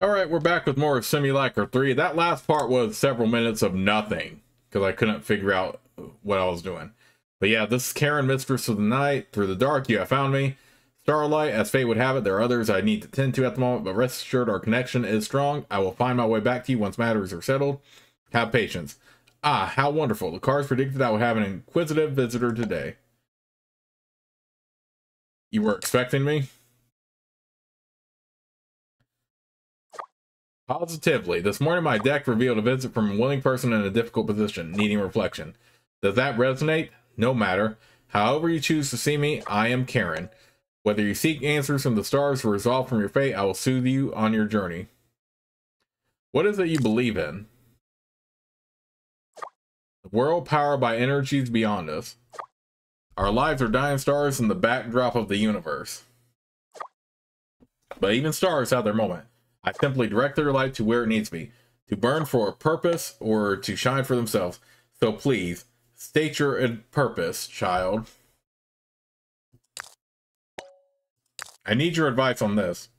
Alright, we're back with more of Simulacra 3. That last part was several minutes of nothing, because I couldn't figure out what I was doing. But yeah, this is Karen, Mistress of the Night. Through the dark, you have found me. Starlight, as fate would have it, there are others I need to tend to at the moment, but rest assured our connection is strong. I will find my way back to you once matters are settled. Have patience. Ah, how wonderful. The cards predicted I would have an inquisitive visitor today. You were expecting me? Positively. This morning my deck revealed a visit from a willing person in a difficult position, needing reflection. Does that resonate? No matter. However you choose to see me, I am Karen. Whether you seek answers from the stars or resolve from your fate, I will soothe you on your journey. What is it you believe in? The world powered by energies beyond us. Our lives are dying stars in the backdrop of the universe. But even stars have their moment. I simply direct their light to where it needs to be, to burn for a purpose or to shine for themselves. So please, state your purpose, child. I need your advice on this.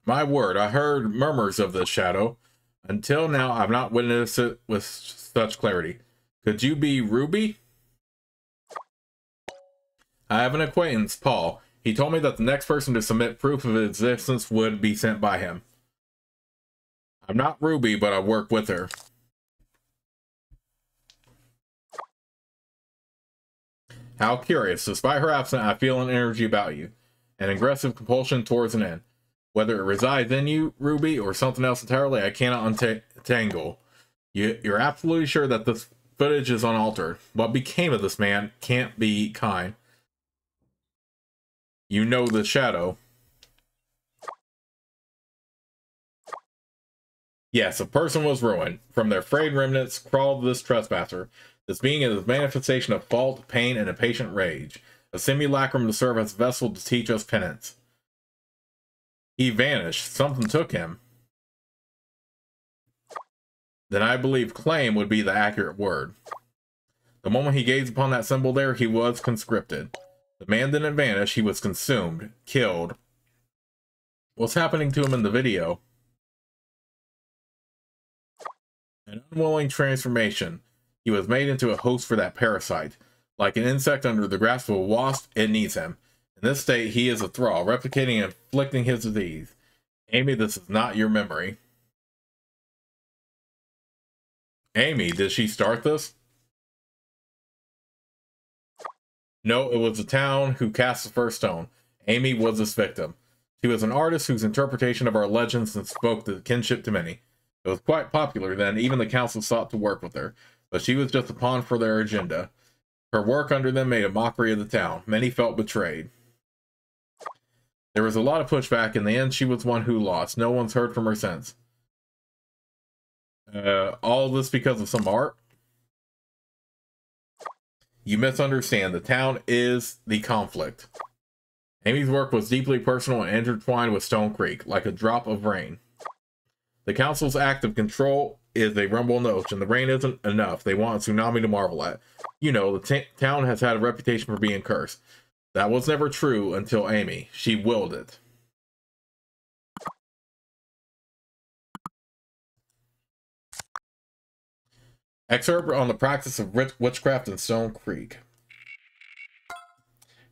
My word, I heard murmurs of this shadow. Until now, I've not witnessed it with such clarity. Could you be Ruby? I have an acquaintance, Paul. He told me that the next person to submit proof of his existence would be sent by him. I'm not Ruby, but I work with her. How curious. Despite her absence, I feel an energy about you. An aggressive compulsion towards an end. Whether it resides in you, Ruby, or something else entirely, I cannot untangle. You're absolutely sure that this footage is unaltered. What became of this man can't be kind. You know the shadow. Yes, a person was ruined. From their frayed remnants crawled this trespasser. This being is a manifestation of fault, pain, and impatient rage. A simulacrum to serve as a vessel to teach us penance. He vanished. Something took him. Then I believe claim would be the accurate word. The moment he gazed upon that symbol there, he was conscripted. The man didn't vanish, he was consumed, killed. What's happening to him in the video? An unwilling transformation. He was made into a host for that parasite. Like an insect under the grasp of a wasp, it needs him. In this state, he is a thrall, replicating and inflicting his disease. Amy, this is not your memory. Amy, did she start this? No, it was the town who cast the first stone. Amy was this victim. She was an artist whose interpretation of our legends spoke the kinship to many. It was quite popular then, even the council sought to work with her, but she was just a pawn for their agenda. Her work under them made a mockery of the town. Many felt betrayed. There was a lot of pushback. In the end, she was one who lost. No one's heard from her since. All of this because of some art? You misunderstand. The town is the conflict. Amy's work was deeply personal and intertwined with Stone Creek, like a drop of rain. The council's act of control is a rumble notion. The rain isn't enough. They want a tsunami to marvel at. You know, the town has had a reputation for being cursed. That was never true until Amy. She willed it. Excerpt on the practice of witchcraft in Stone Creek.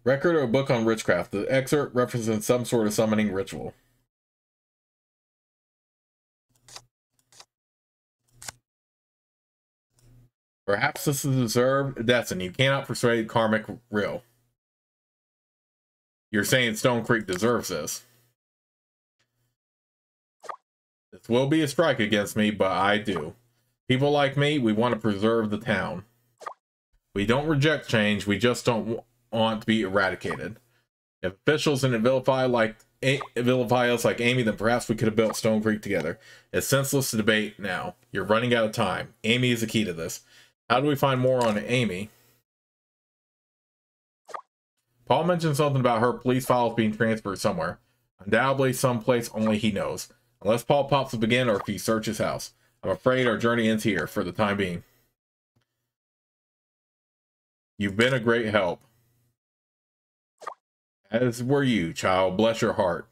Record or book on witchcraft. The excerpt represents some sort of summoning ritual. Perhaps this is deserved destiny. You cannot persuade karmic real. You're saying Stone Creek deserves this. This will be a strike against me, but I do. People like me, we want to preserve the town. We don't reject change, we just don't want to be eradicated. If officials didn't vilify us like Amy, then perhaps we could have built Stone Creek together. It's senseless to debate now. You're running out of time. Amy is the key to this. How do we find more on Amy? Paul mentioned something about her police files being transferred somewhere. Undoubtedly someplace only he knows. Unless Paul pops up again or if he searches his house. I'm afraid our journey ends here for the time being. You've been a great help. As were you, child. Bless your heart.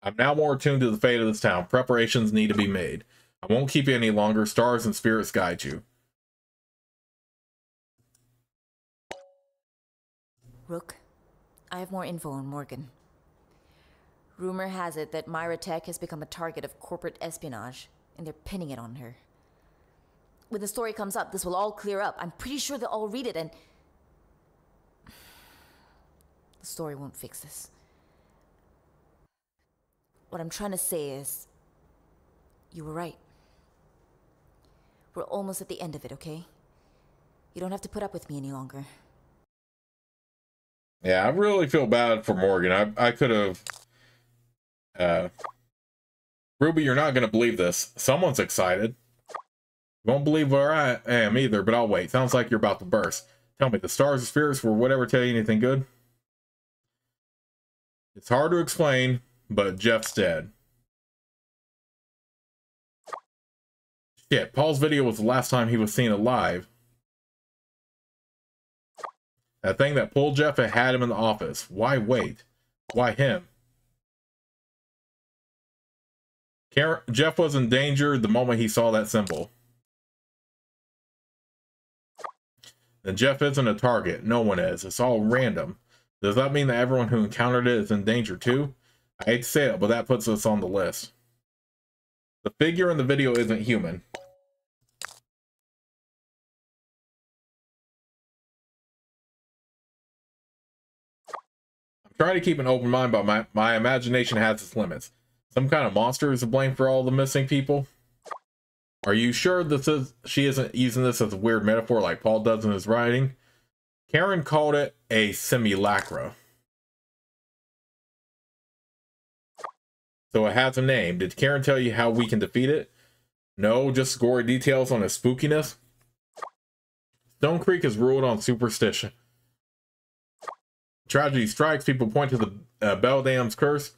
I'm now more attuned to the fate of this town. Preparations need to be made. I won't keep you any longer. Stars and spirits guide you. Rook, I have more info on Morgan. Rumor has it that Myra Tech has become a target of corporate espionage, and they're pinning it on her. When the story comes up, this will all clear up. I'm pretty sure they'll all read it, and the story won't fix this. What I'm trying to say is, you were right. We're almost at the end of it, okay? You don't have to put up with me any longer. Yeah, I really feel bad for Morgan. I could have... Ruby, you're not going to believe this. Someone's excited. You won't believe where I am either, but I'll wait. Sounds like you're about to burst. Tell me, the stars or spirits will whatever tell you anything good? It's hard to explain, but Jeff's dead. Shit, Paul's video was the last time he was seen alive. That thing that pulled Jeff had him in the office. Why wait? Why him? Jeff was in danger the moment he saw that symbol. And Jeff isn't a target. No one is. It's all random. Does that mean that everyone who encountered it is in danger too? I hate to say it, but that puts us on the list. The figure in the video isn't human. I'm trying to keep an open mind, but my imagination has its limits. Some kind of monster is to blame for all the missing people? Are you sure she isn't using this as a weird metaphor like Paul does in his writing? Karen called it a simulacra. So it has a name. Did Karen tell you how we can defeat it? No, just gory details on its spookiness. Stone Creek is ruled on superstition. Tragedy strikes, people point to the Beldam's curse.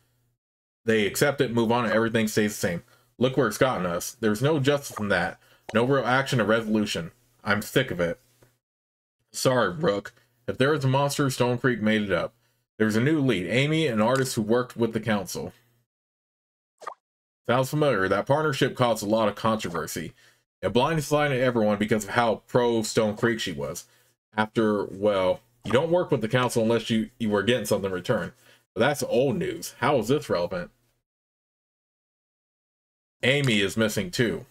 They accept it, move on, and everything stays the same. Look where it's gotten us. There's no justice in that. No real action or resolution. I'm sick of it. Sorry, Rook. If there is a monster, Stone Creek made it up. There's a new lead, Amy, an artist who worked with the council. Sounds familiar. That partnership caused a lot of controversy. It blindsided everyone because of how pro Stone Creek she was. After, well, you don't work with the council unless you were getting something in return. But that's old news. How is this relevant? Amy is missing too.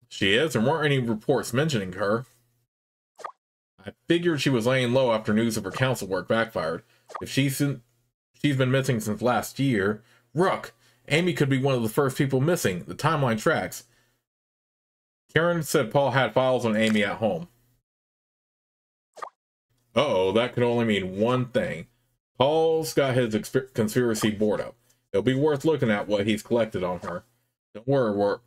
She is? There weren't any reports mentioning her. I figured she was laying low after news of her council work backfired. If she's been missing since last year. Rook! Amy could be one of the first people missing. The timeline tracks. Karen said Paul had files on Amy at home. Uh-oh, that could only mean one thing. Paul's got his conspiracy board up. It'll be worth looking at what he's collected on her. Don't worry,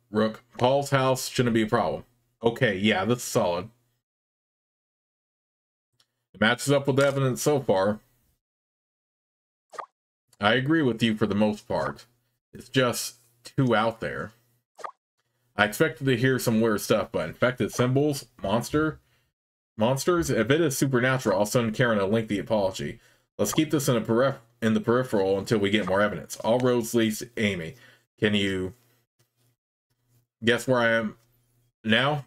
Rook. Paul's house shouldn't be a problem. Okay, yeah, that's solid. It matches up with the evidence so far. I agree with you for the most part. It's just too out there. I expected to hear some weird stuff, but infected symbols, monsters, if it is supernatural, I'll send Karen a lengthy apology. Let's keep this in the peripheral until we get more evidence. All roads lead to Amy. Can you guess where I am now?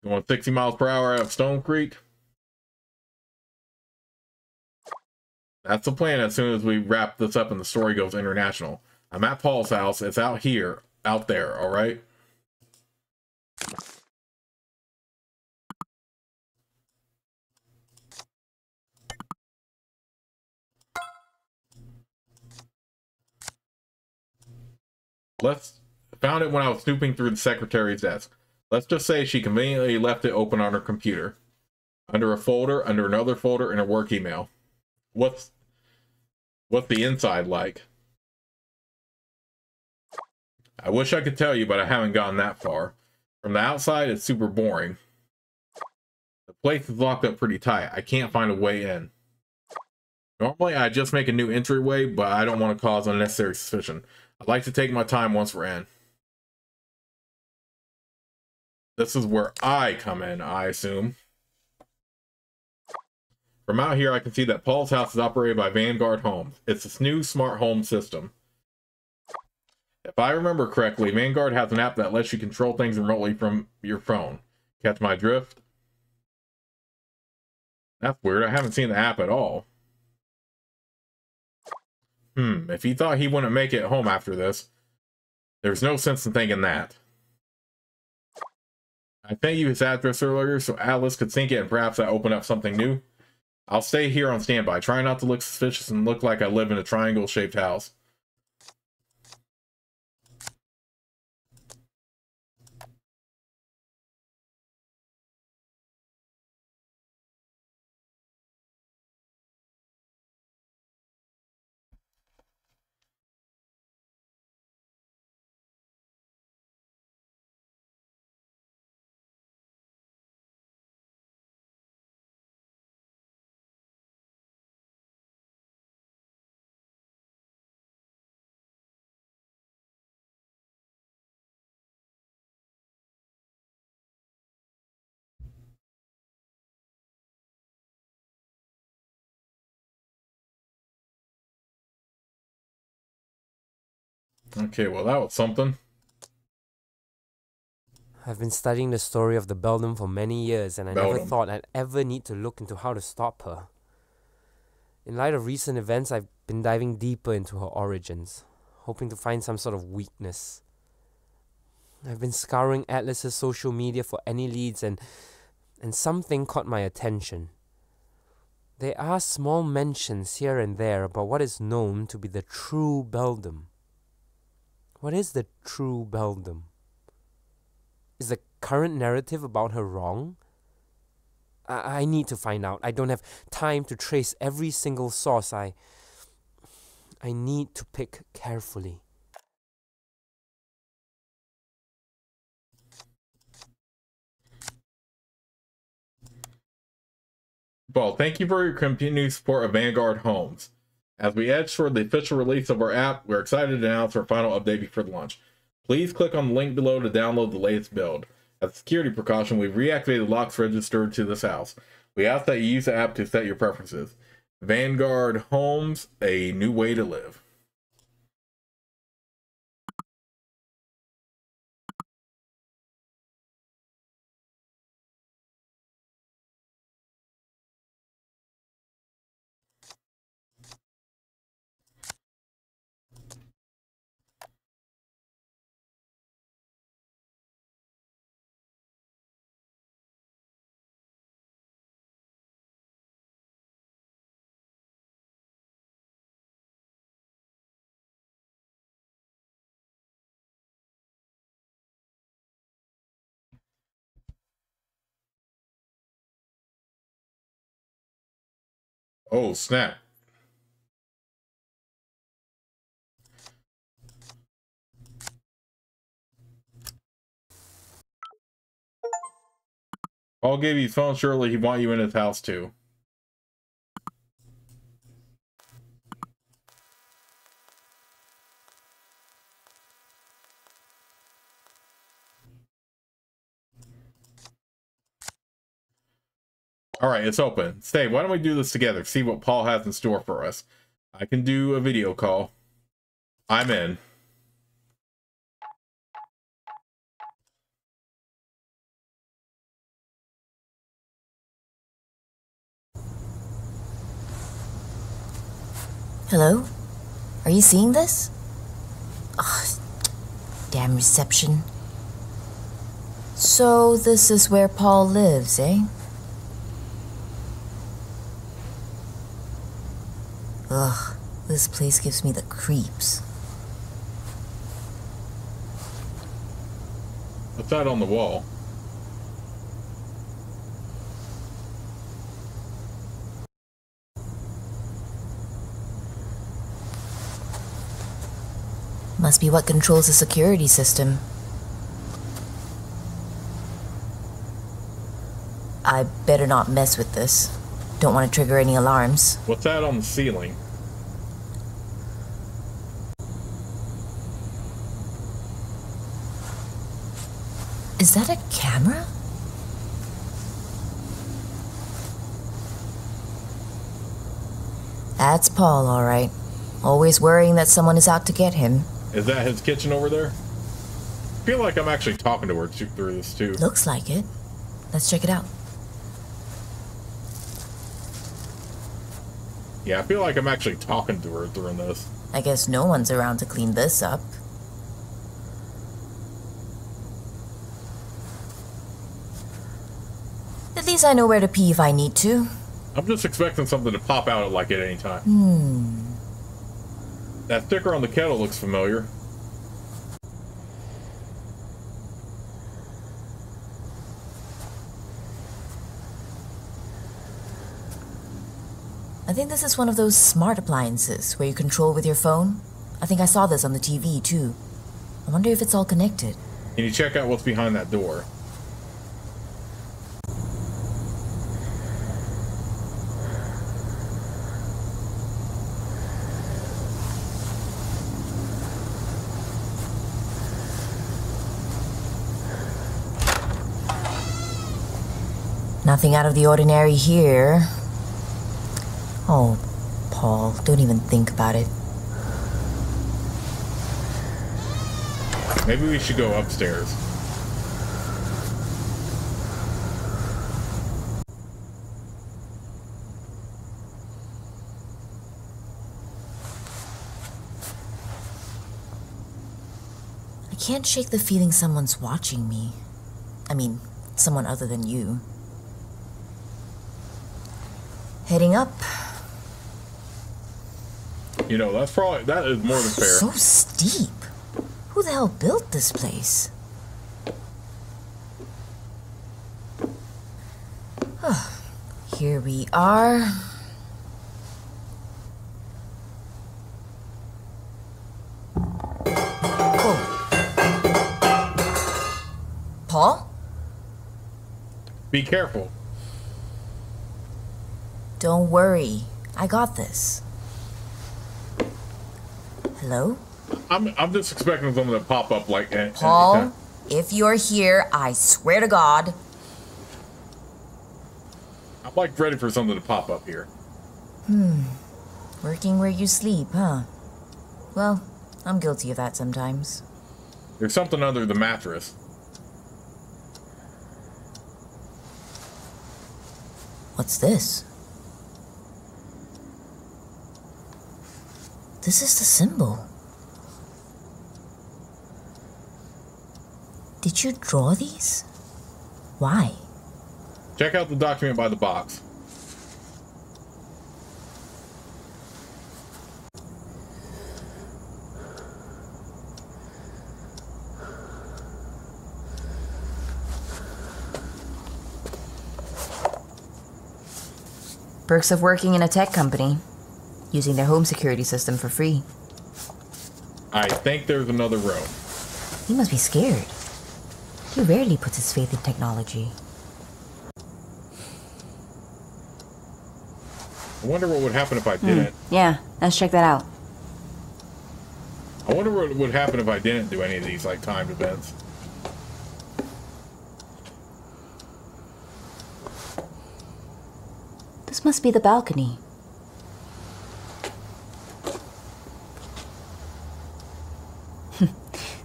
Going 60 miles per hour out of Stone Creek? That's the plan as soon as we wrap this up and the story goes international. I'm at Paul's house. It's out there, all right? Found it when I was snooping through the secretary's desk. Let's just say she conveniently left it open on her computer. Under a folder, under another folder, in her work email. What's the inside like? I wish I could tell you, but I haven't gotten that far. From the outside, it's super boring. The place is locked up pretty tight. I can't find a way in. Normally, I just make a new entryway, but I don't want to cause unnecessary suspicion. I'd like to take my time once we're in. This is where I come in, I assume. From out here, I can see that Paul's house is operated by Vanguard Homes. It's this new smart home system. If I remember correctly, Vanguard has an app that lets you control things remotely from your phone. Catch my drift? That's weird. I haven't seen the app at all. If he thought he wouldn't make it home after this, there's no sense in thinking that. I sent you his address earlier so Atlas could sync it and perhaps that opened up something new. I'll stay here on standby. Try not to look suspicious and look like I live in a triangle-shaped house. Okay, well that was something. I've been studying the story of the Beldam for many years, and I never thought I'd ever need to look into how to stop her. In light of recent events, I've been diving deeper into her origins, hoping to find some sort of weakness. I've been scouring Atlas's social media for any leads, and something caught my attention. There are small mentions here and there about what is known to be the true Beldam. What is the true Beldam? Is the current narrative about her wrong? I need to find out. I don't have time to trace every single source. I need to pick carefully. Well, thank you for your continued support of Vanguard Homes. As we edge toward the official release of our app, we're excited to announce our final update before the launch. Please click on the link below to download the latest build. As a security precaution, we've reactivated locks registered to this house. We ask that you use the app to set your preferences. Vanguard Homes, a new way to live. Oh, snap. Paul gave you his phone. Surely he'd want you in his house too. Alright, it's open. Stay, why don't we do this together? See what Paul has in store for us. I can do a video call. I'm in. Hello? Are you seeing this? Ugh, damn reception. So, this is where Paul lives, eh? Ugh, this place gives me the creeps. What's that on the wall? Must be what controls the security system. I better not mess with this. Don't want to trigger any alarms. What's that on the ceiling? Is that a camera? That's Paul, all right. Always worrying that someone is out to get him. Is that his kitchen over there? I feel like I'm actually talking to her through this too. Looks like it. Let's check it out. Yeah, I feel like I'm actually talking to her during this. I guess no one's around to clean this up. At least I know where to pee if I need to. I'm just expecting something to pop out like at any time. That sticker on the kettle looks familiar. I think this is one of those smart appliances where you control with your phone. I think I saw this on the TV too. I wonder if it's all connected. Can you check out what's behind that door? Nothing out of the ordinary here. Oh, Paul, don't even think about it. Maybe we should go upstairs. I can't shake the feeling someone's watching me. I mean, someone other than you. Heading up. You know, that is more than fair. So steep. Who the hell built this place? Oh, here we are. Whoa. Paul? Be careful. Don't worry. I got this. Hello? I'm just expecting something to pop up like Paul, anytime. if you're here, I swear to God. I'm like ready for something to pop up here. Working where you sleep, huh? Well, I'm guilty of that sometimes. There's something under the mattress. What's this? This is the symbol. Did you draw these? Why? Check out the document by the box. Perks of working in a tech company. Using their home security system for free. I think there's another room. He must be scared. He rarely puts his faith in technology. I wonder what would happen if I didn't. Yeah, let's check that out. I wonder what would happen if I didn't do any of these like timed events. This must be the balcony.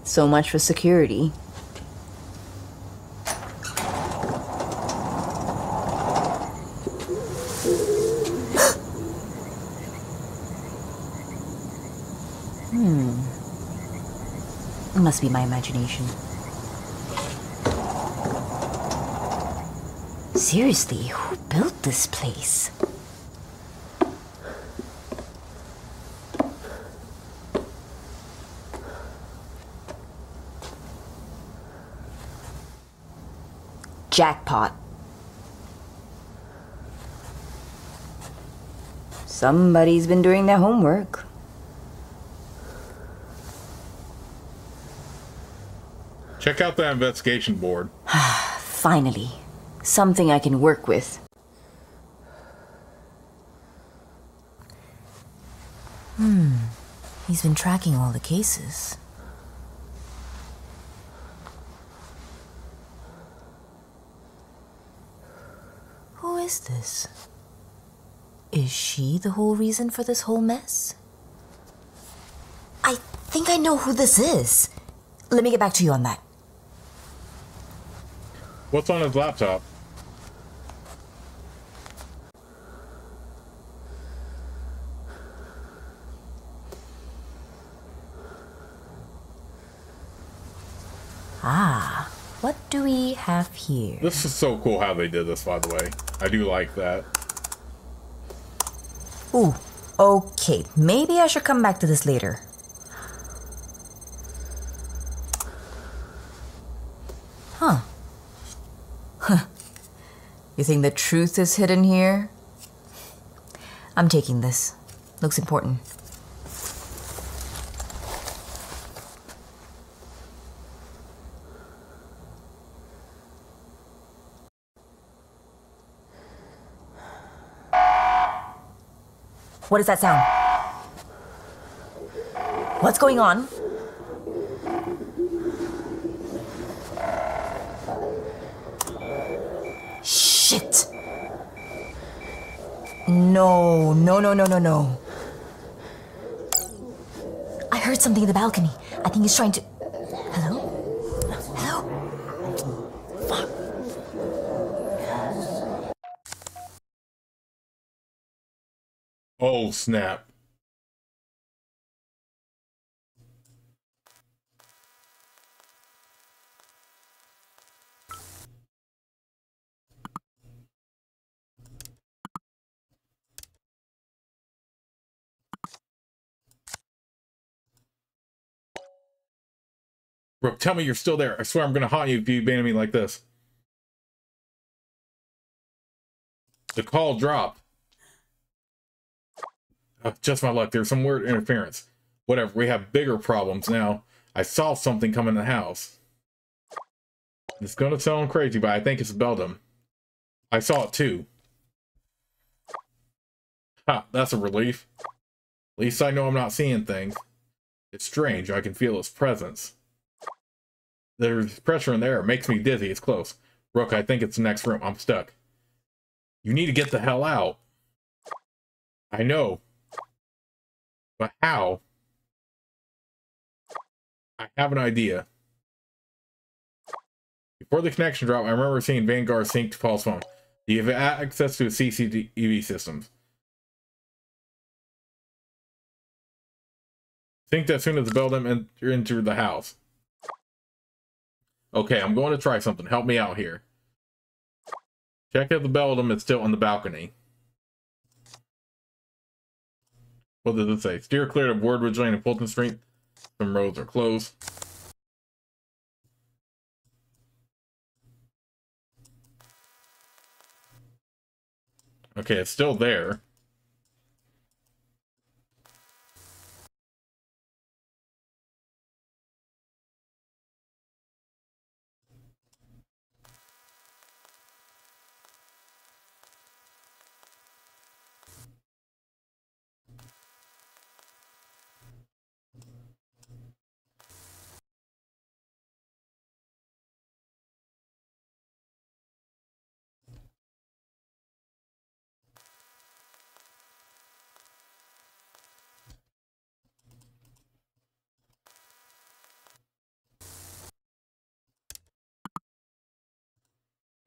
So much for security. It must be my imagination. Seriously, who built this place? Jackpot. Somebody's been doing their homework. Check out the investigation board. Finally, something I can work with. He's been tracking all the cases. Who is this? Is she the whole reason for this whole mess? I think I know who this is. Let me get back to you on that. What's on his laptop? Ah, what do we have here? This is so cool how they did this, by the way. I do like that. Ooh, okay. Maybe I should come back to this later. Huh. You think the truth is hidden here? I'm taking this. Looks important. What is that sound? What's going on? Shit! No. I heard something in the balcony. I think he's trying to... Hello? Fuck. Oh, snap. Brooke, tell me you're still there. I swear I'm gonna haunt you if you abandon me like this. The call dropped. Just my luck. There's some weird interference. Whatever. We have bigger problems now. I saw something come in the house. It's gonna sound crazy, but I think it's Beldam. I saw it too. Ha, that's a relief. At least I know I'm not seeing things. It's strange. I can feel his presence. There's pressure in the air. It makes me dizzy. It's close. Brooke, I think it's the next room. I'm stuck. You need to get the hell out. I know. But how? I have an idea. Before the connection dropped, I remember seeing Vanguard sync to Paul's phone. Do you have access to CCTV systems? Synced as soon as the Beldam entered the house. Okay, I'm going to try something. Help me out here. Check if the Beldam is still on the balcony. What does it say? Steer clear of Wardridge Lane and Fulton Street. Some roads are closed. Okay, it's still there.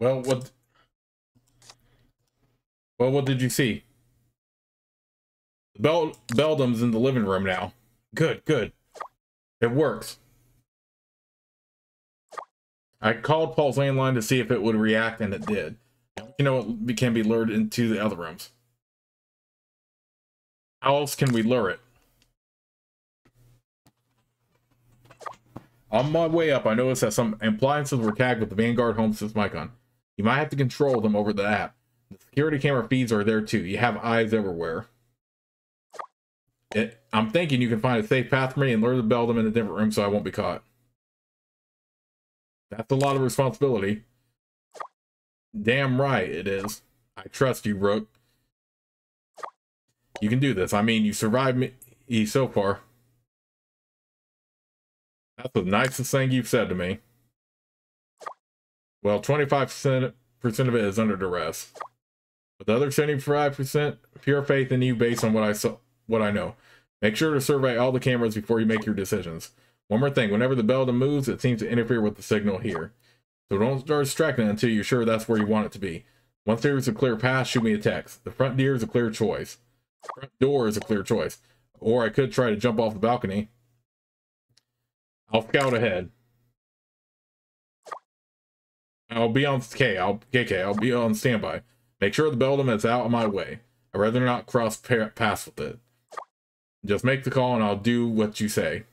Well, what did you see? Beldam's in the living room now. Good. It works. I called Paul's landline to see if it would react, and it did. You know, it can be lured into the other rooms. How else can we lure it? On my way up, I noticed that some appliances were tagged with the Vanguard Home System icon. You might have to control them over the app. The security camera feeds are there too. You have eyes everywhere. I'm thinking you can find a safe path for me and lure the Beldam in a different room so I won't be caught. That's a lot of responsibility. Damn right it is. I trust you, Rook. You can do this. I mean, you survived me so far. That's the nicest thing you've said to me. Well, 25% of it is under duress. With the other 75%, pure faith in you based on what I know. Make sure to survey all the cameras before you make your decisions. One more thing, whenever the Beldam moves, it seems to interfere with the signal here. So don't start distracting it until you're sure that's where you want it to be. Once there is a clear path, shoot me a text. The front door is a clear choice. Front door is a clear choice. Or I could try to jump off the balcony. I'll scout ahead. I'll be on I'll be on standby. Make sure the Beldam is out of my way. I'd rather not cross paths with it. Just make the call and I'll do what you say.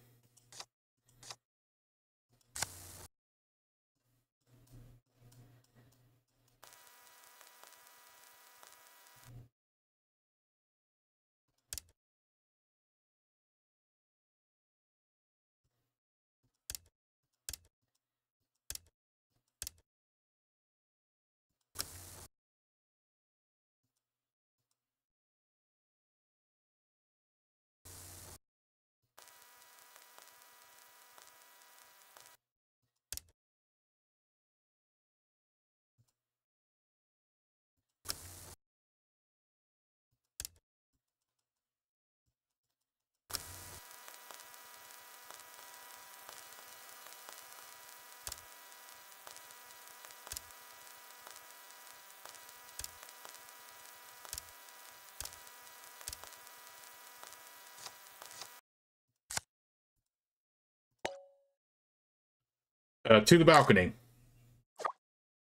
To the balcony.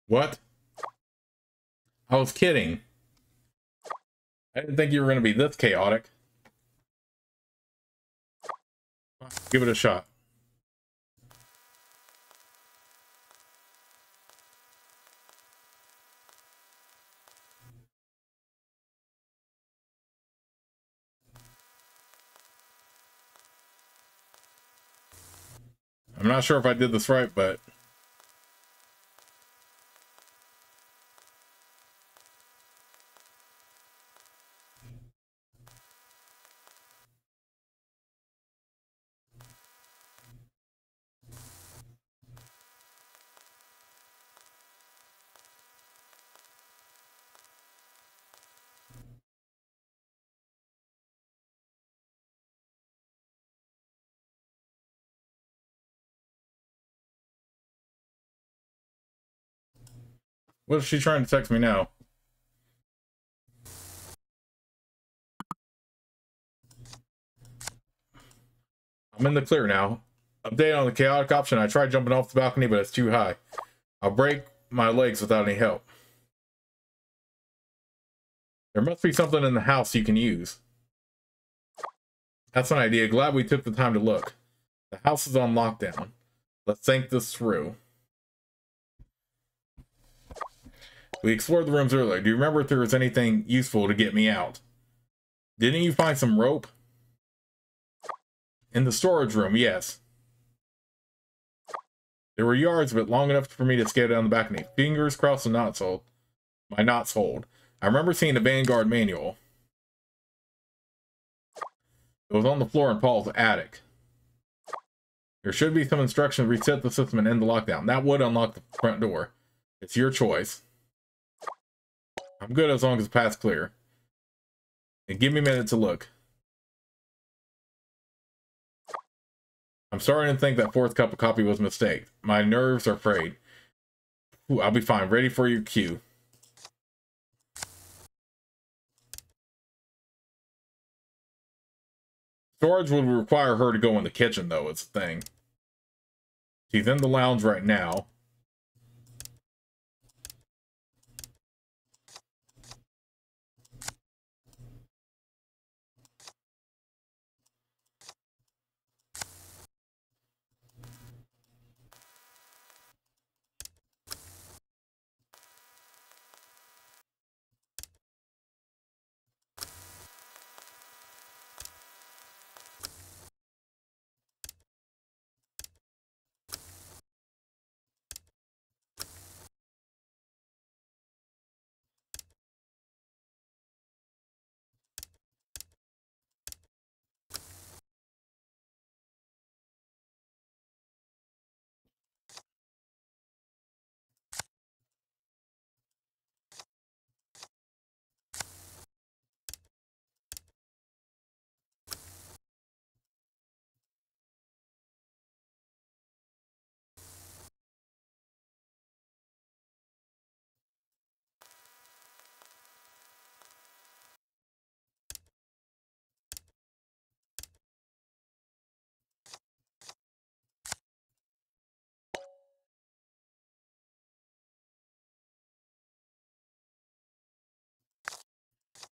What? I was kidding. I didn't think you were going to be this chaotic. Give it a shot. I'm not sure if I did this right, but... What is she trying to text me now? I'm in the clear now. Update on the chaotic option. I tried jumping off the balcony, but it's too high. I'll break my legs without any help. There must be something in the house you can use. That's an idea. Glad we took the time to look. The house is on lockdown. Let's think this through. We explored the rooms earlier. Do you remember if there was anything useful to get me out? Didn't you find some rope? In the storage room, yes. There were yards of it long enough for me to scale down the balcony. Fingers crossed the knots hold. My knots hold. I remember seeing the Vanguard manual. It was on the floor in Paul's attic. There should be some instructions to reset the system and end the lockdown. That would unlock the front door. It's your choice. I'm good as long as the path's clear. And give me a minute to look. I'm starting to think that fourth cup of coffee was a mistake. My nerves are frayed. Ooh, I'll be fine. Ready for your cue. Storage would require her to go in the kitchen, though, it's the thing. She's in the lounge right now.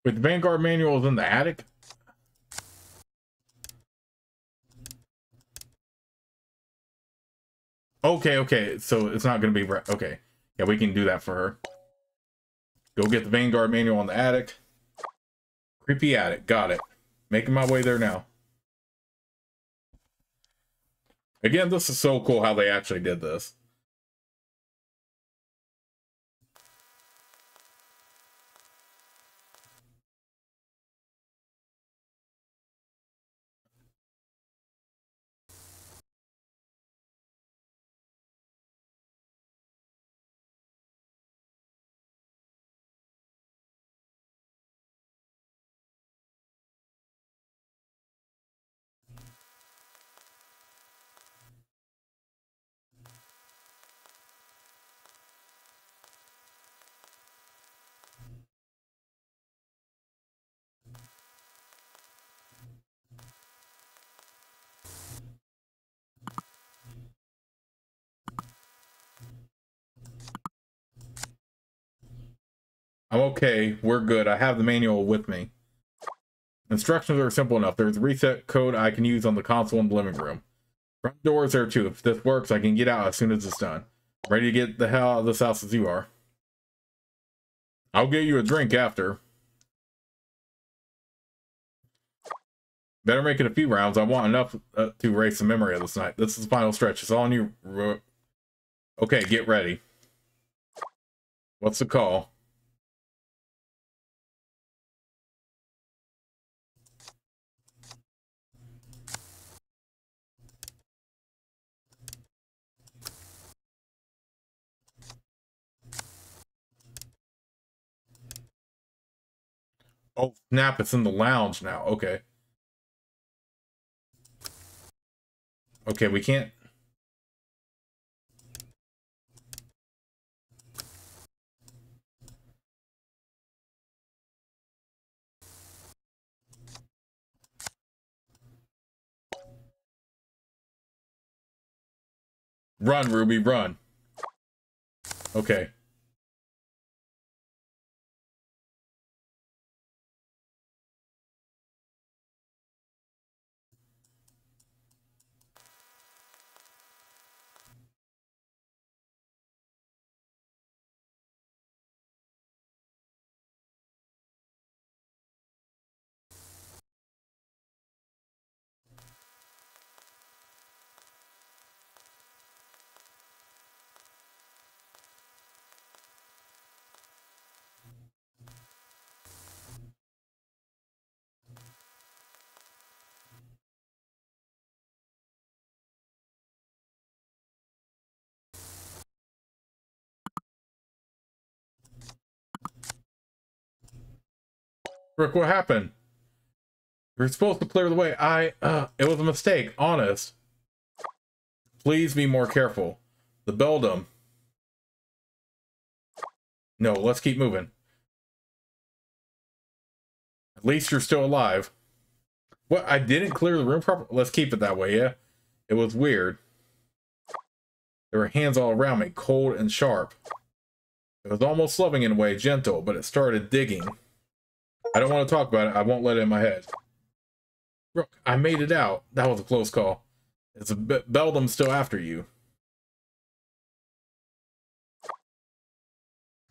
Wait, the Vanguard manual is in the attic? Okay, okay, so it's not gonna be okay. Yeah, we can do that for her. Go get the Vanguard manual on the attic. Creepy attic, got it. Making my way there now. Again, this is so cool how they actually did this. I'm okay. We're good. I have the manual with me. Instructions are simple enough. There's a reset code I can use on the console in the living room. Front doors there too. If this works, I can get out as soon as it's done. I'm ready to get the hell out of this house as you are. I'll get you a drink after. Better make it a few rounds. I want enough to erase the memory of this night. This is the final stretch. It's all on you. Okay, get ready. What's the call? Oh, snap, it's in the lounge now. Okay. Okay, we can't... Run, Ruby, run. Okay. Rick, what happened? You're supposed to clear the way. It was a mistake, honest. Please be more careful. The Beldam. No, let's keep moving. At least you're still alive. What? I didn't clear the room properly? Let's keep it that way, yeah? It was weird. There were hands all around me, cold and sharp. It was almost loving in a way, gentle, but it started digging. I don't want to talk about it. I won't let it in my head. Rook, I made it out. That was a close call. It's a Beldam still after you.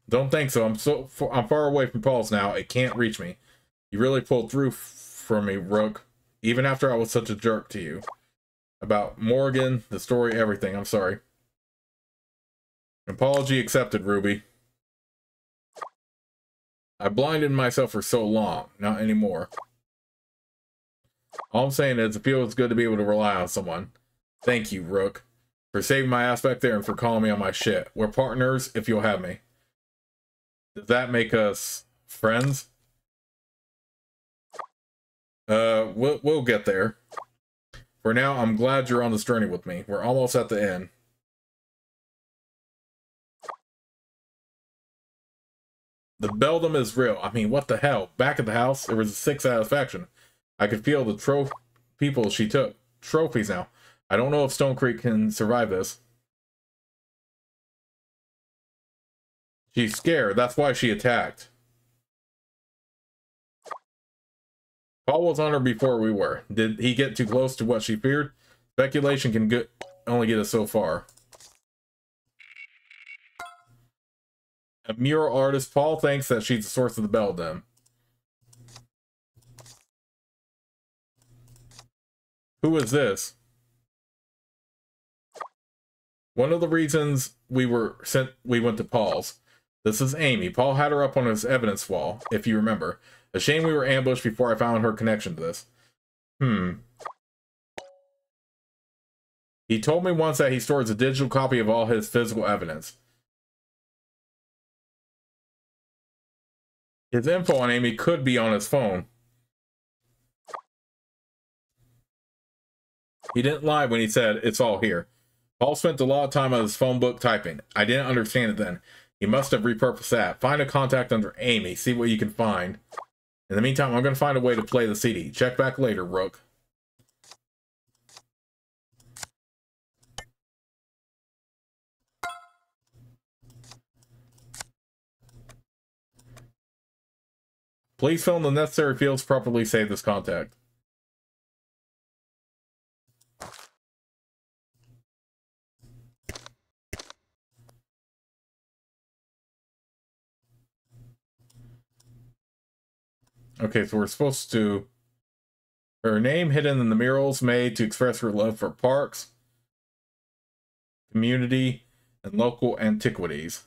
Don't think so. I'm far away from Paul's now. It can't reach me. You really pulled through for me, Rook. Even after I was such a jerk to you. About Morgan, the story, everything. I'm sorry. Apology accepted, Ruby. I blinded myself for so long. Not anymore. All I'm saying is it feels good to be able to rely on someone. Thank you, Rook, for saving my ass back there and for calling me on my shit. We're partners if you'll have me. Does that make us friends? We'll get there. For now, I'm glad you're on this journey with me. We're almost at the end. The Beldam is real. I mean, what the hell? Back at the house, there was a sick satisfaction. I could feel the people she took. Trophies now. I don't know if Stone Creek can survive this. She's scared. That's why she attacked. Paul was on her before we were. Did he get too close to what she feared? Speculation can only get us so far. A mural artist, Paul thinks that she's the source of the Beldam. Who is this? One of the reasons we went to Paul's. This is Amy. Paul had her up on his evidence wall, if you remember. A shame we were ambushed before I found her connection to this. He told me once that he stores a digital copy of all his physical evidence. His info on Amy could be on his phone. He didn't lie when he said it's all here. Paul spent a lot of time on his phone book typing. I didn't understand it then. He must have repurposed that. Find a contact under Amy. See what you can find. In the meantime, I'm going to find a way to play the CD. Check back later, Rook. Please fill in the necessary fields properly. Save this contact. Okay, so we're supposed to... Her name hidden in the murals made to express her love for parks, community, and local antiquities.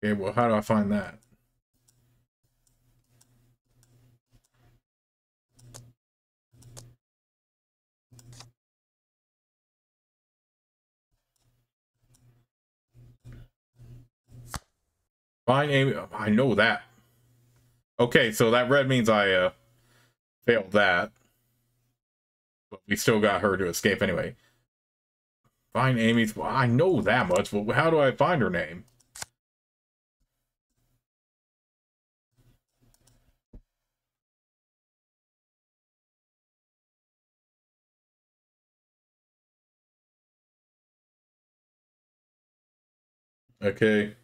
Okay, well, how do I find that? Find Amy. I know that. Okay, so that red means I failed that. But we still got her to escape anyway. Find Amy's... Well, I know that much, but how do I find her name? Okay.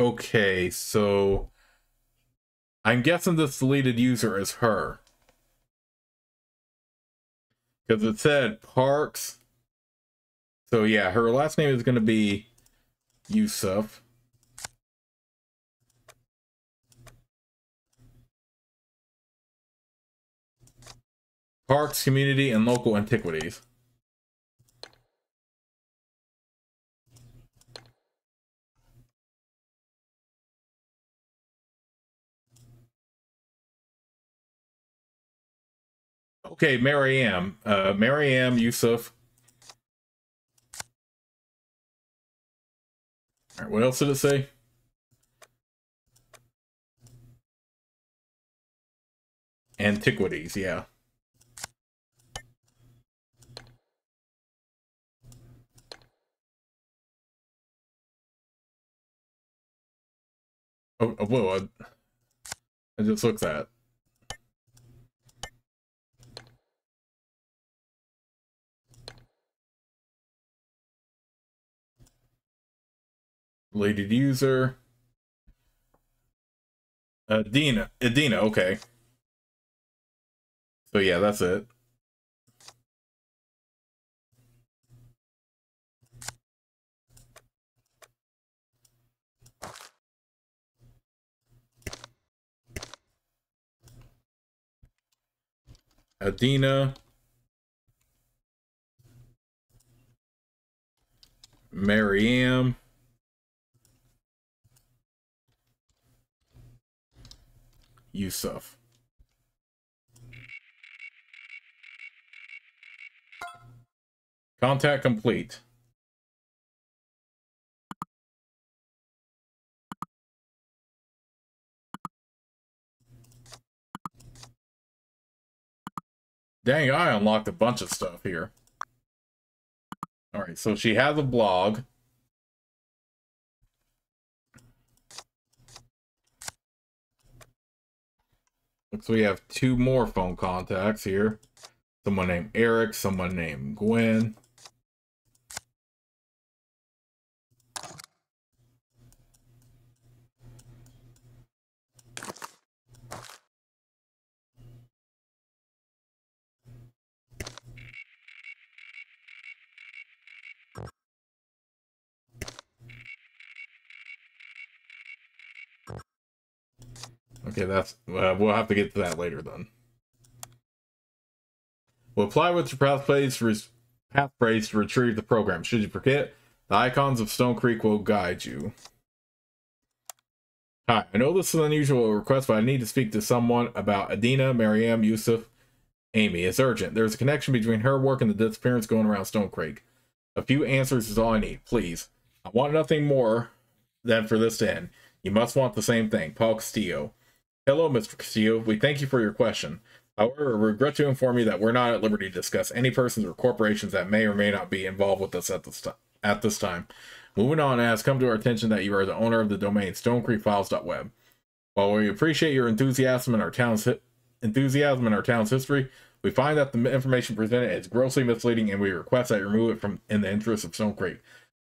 Okay, so I'm guessing this deleted user is her. Because it said Parks. So yeah, her last name is going to be Yusuf. Parks, community, and local antiquities. Okay, Maryam. Maryam Yusuf. All right, what else did it say? Antiquities, yeah. Oh, whoa, I just looked at. Deleted user. Adina, okay. So yeah, that's it. Adina. Mariam. Yusuf. Contact complete. Dang, I unlocked a bunch of stuff here. Alright, so she has a blog. Looks like we have 2 more phone contacts here. Someone named Eric, someone named Gwen. Okay, that's we'll have to get to that later then. We'll apply with your path phrase to retrieve the program. Should you forget, the icons of Stone Creek will guide you. Hi, I know this is an unusual request, but I need to speak to someone about Adina, Mariam, Yusuf, Amy. It's urgent. There's a connection between her work and the disappearance going around Stone Creek. A few answers is all I need, please. I want nothing more than for this to end. You must want the same thing. Paul Castillo. Hello, Mr. Castillo. We thank you for your question. However, I regret to inform you that we're not at liberty to discuss any persons or corporations that may or may not be involved with us at this time. Moving on, it has come to our attention that you are the owner of the domain stonecreekfiles.web. While we appreciate your enthusiasm in our town's history, we find that the information presented is grossly misleading, and we request that you remove it from in the interest of Stone Creek.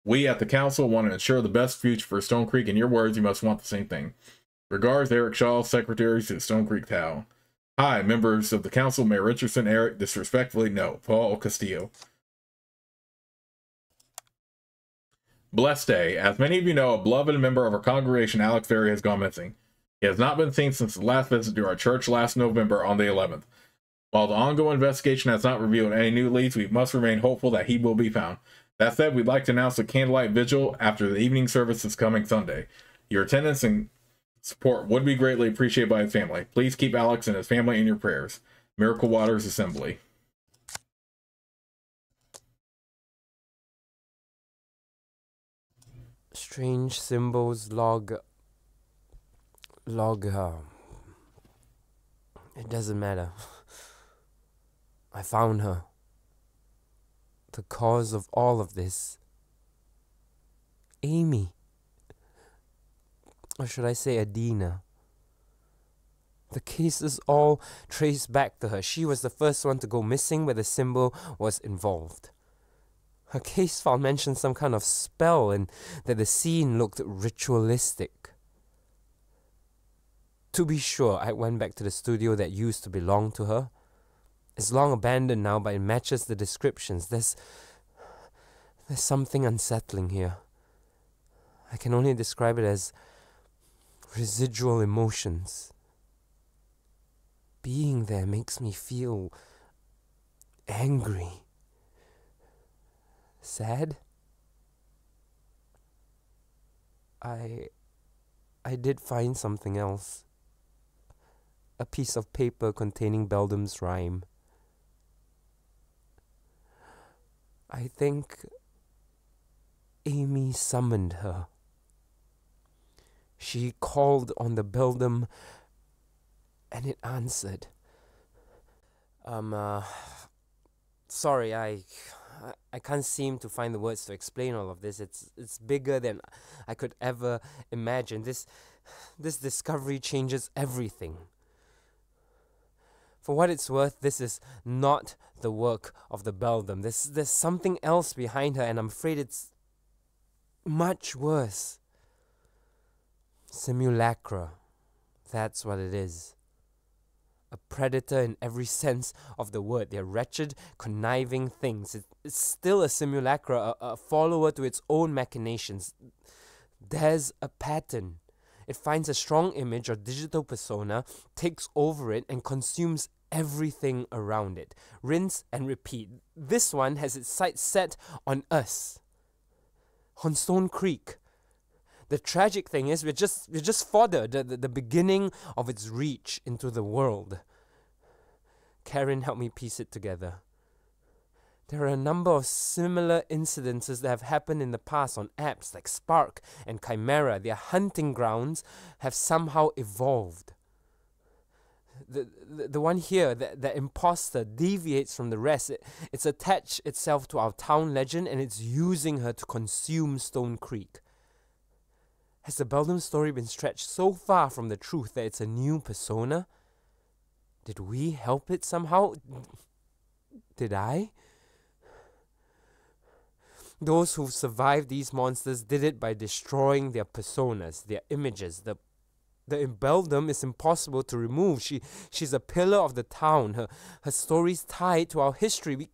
We at the council want to ensure the best future for Stone Creek. In your words, you must want the same thing. Regards, Eric Shaw, Secretary to Stone Creek Town. Hi, members of the council, Mayor Richardson, Eric, disrespectfully, no, Paul Castillo. Blessed day. As many of you know, a beloved member of our congregation, Alex Ferry, has gone missing. He has not been seen since the last visit to our church last November on the 11th. While the ongoing investigation has not revealed any new leads, we must remain hopeful that he will be found. That said, we'd like to announce a candlelight vigil after the evening service this coming Sunday. Your attendance and support would be greatly appreciated by his family. Please keep Alex and his family in your prayers. Miracle Waters Assembly. Strange symbols log. It doesn't matter. I found her. The cause of all of this. Amy. Or should I say Adina? The case is all traced back to her. She was the first one to go missing where the symbol was involved. Her case file mentioned some kind of spell and that the scene looked ritualistic. To be sure, I went back to the studio that used to belong to her. It's long abandoned now, but it matches the descriptions. There's something unsettling here. I can only describe it as residual emotions. Being there makes me feel angry. Sad? I did find something else. A piece of paper containing Beldam's rhyme. I think Amy summoned her. She called on the Beldam and it answered. Sorry, I can't seem to find the words to explain all of this. It's bigger than I could ever imagine. This discovery changes everything. For what it's worth, this is not the work of the Beldam. There's something else behind her, and I'm afraid it's much worse. Simulacra. That's what it is. A predator in every sense of the word. They're wretched, conniving things. It's still a simulacra, a follower to its own machinations. There's a pattern. It finds a strong image or digital persona, takes over it, and consumes everything around it. Rinse and repeat. This one has its sights set on us. On Stone Creek. The tragic thing is we're just fodder, the beginning of its reach into the world. Karen helped me piece it together. There are a number of similar incidences that have happened in the past on apps like Spark and Chimera. Their hunting grounds have somehow evolved. The one here, the imposter, deviates from the rest. It's attached itself to our town legend and it's using her to consume Stone Creek. Has the Beldam story been stretched so far from the truth that it's a new persona? Did we help it somehow? Did I? Those who've survived these monsters did it by destroying their personas, their images. The Beldam is impossible to remove. She's a pillar of the town. Her story's tied to our history.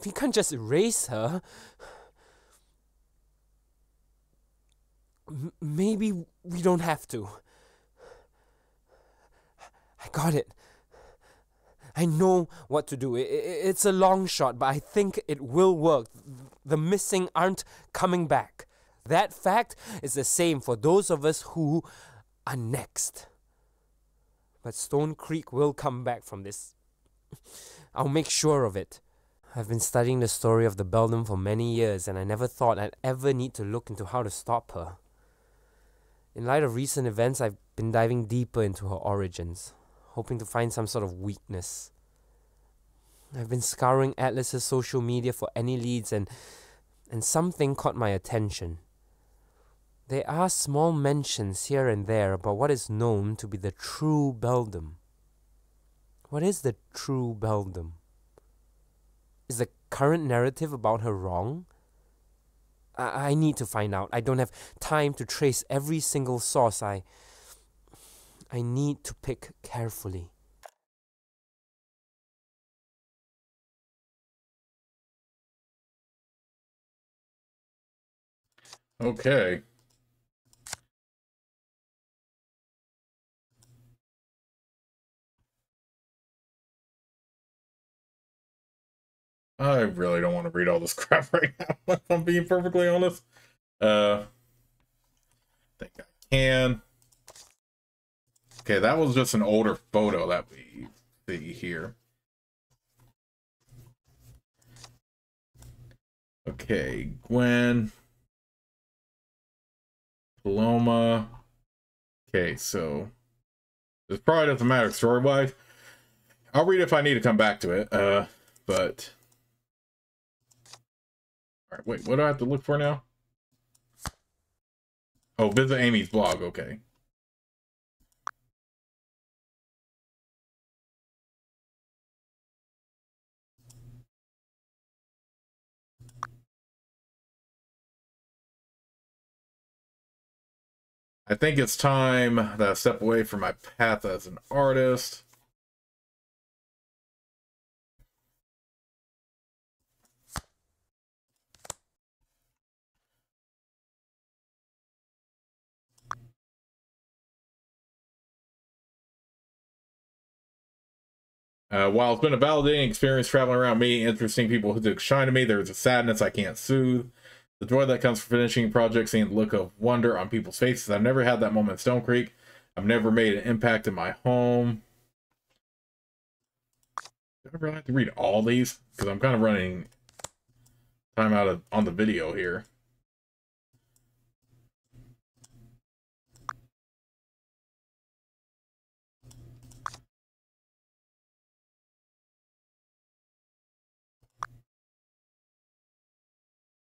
We can't just erase her. Maybe we don't have to. I got it. I know what to do. It's a long shot, but I think it will work. The missing aren't coming back. That fact is the same for those of us who are next. But Stone Creek will come back from this. I'll make sure of it. I've been studying the story of the Beldam for many years, and I never thought I'd ever need to look into how to stop her. In light of recent events, I've been diving deeper into her origins, hoping to find some sort of weakness. I've been scouring Atlas's social media for any leads, and something caught my attention. There are small mentions here and there about what is known to be the true Beldam. What is the true Beldam? Is the current narrative about her wrong? I need to find out. I don't have time to trace every single source. I need to pick carefully. Okay. I really don't want to read all this crap right now, if I'm being perfectly honest. I think I can. Okay, that was just an older photo that we see here. Okay, Gwen. Paloma. Okay, so this probably doesn't matter story-wise. I'll read it if I need to come back to it. But all right, wait, what do I have to look for now? Oh, visit Amy's blog, okay. I think it's time that I step away from my path as an artist. While it's been a validating experience traveling around meeting interesting people who took shine to me, there's a sadness I can't soothe. The joy that comes from finishing projects, seeing the look of wonder on people's faces. I've never had that moment in Stone Creek. I've never made an impact in my home. Do I really have to read all these? Because I'm kind of running time out on the video here.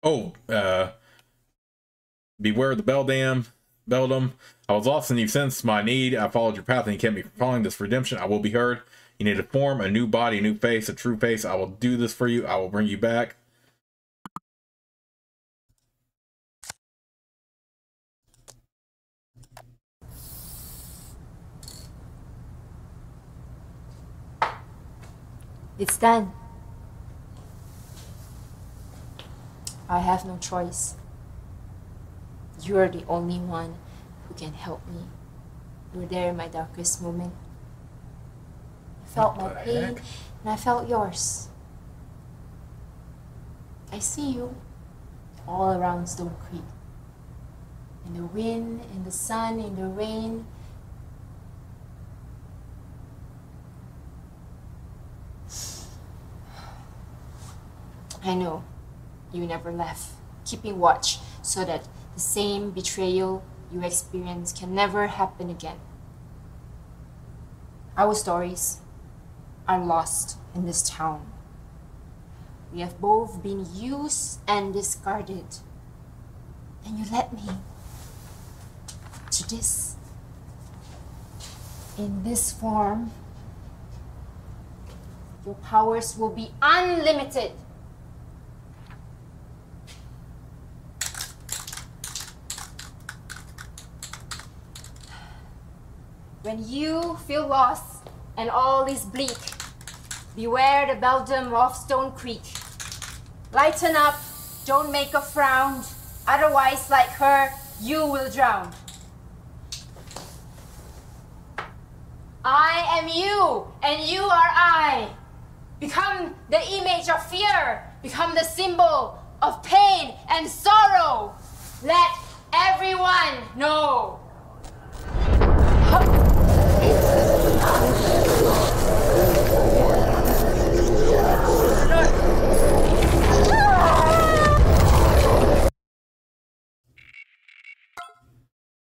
Oh, beware the Beldam. I was lost and you sensed my need. I followed your path and you kept me from following this redemption. I will be heard. You need to form a new body, a new face, a true face. I will do this for you. I will bring you back. It's done. I have no choice. You are the only one who can help me. You were there in my darkest moment. I felt my pain, and I felt yours. I see you. all around Stone Creek. In the wind, in the sun, in the rain. I know you never left, keeping watch so that the same betrayal you experienced can never happen again. Our stories are lost in this town. We have both been used and discarded. And you led me to this. In this form, your powers will be unlimited. When you feel lost and all is bleak, beware the Beldam of Stone Creek. Lighten up, don't make a frown, otherwise like her, you will drown. I am you, and you are I. Become the image of fear, become the symbol of pain and sorrow. Let everyone know.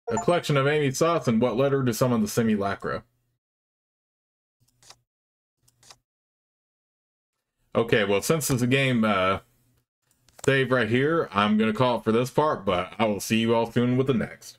A collection of Amy's thoughts and what led her to summon the Simulacra. Okay, well, since it's a game save right here, I'm going to call it for this part, but I will see you all soon with the next.